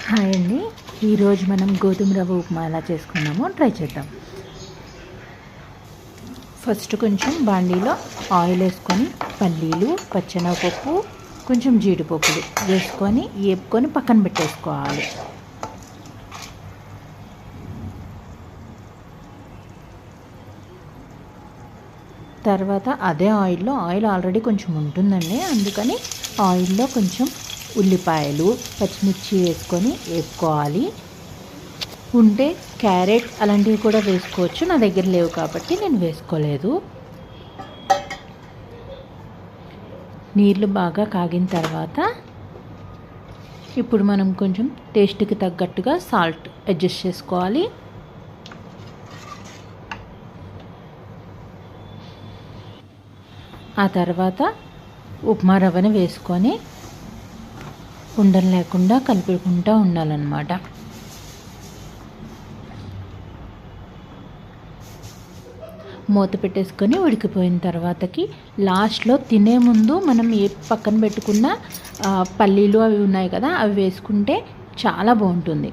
Hi అండి. ఈరోజు మనం గోధుమ రవ్వ ఉప్మా ఎలా చేసుకున్నామో ట్రై చేద్దాం. ఫస్ట్ కొంచెం బాండీలో ఆయిల్ వేసుకొని పల్లీలు, పచ్చెనగపప్పు, కొంచెం జీడిపప్పులు వేసుకొని వేపుకొని పక్కన పెట్టేసుకోవాలి. తర్వాత అదే ఆయిల్ ఆల్రెడీ కొంచెం ఉంటుందండి, అందుకని ఆయిల్లో కొంచెం ఉల్లిపాయలు, పచ్చిమిర్చి వేసుకొని వేపుకోవాలి. ఉంటే క్యారెట్ అలాంటివి కూడా వేసుకోవచ్చు. నా దగ్గర లేవు కాబట్టి నేను వేసుకోలేదు. నీళ్ళు బాగా కాగిన తర్వాత ఇప్పుడు మనం కొంచెం టేస్ట్కి తగ్గట్టుగా సాల్ట్ అడ్జస్ట్ చేసుకోవాలి. ఆ తర్వాత ఉప్మా రవ్వని వేసుకొని ఉండలు లేకుండా కలుపుకుంటూ ఉండాలన్నమాట. మూత పెట్టేసుకొని ఉడికిపోయిన తర్వాతకి లాస్ట్లో తినే ముందు మనం ఏ పక్కన పెట్టుకున్న పల్లీలు అవి ఉన్నాయి కదా, అవి వేసుకుంటే చాలా బాగుంటుంది.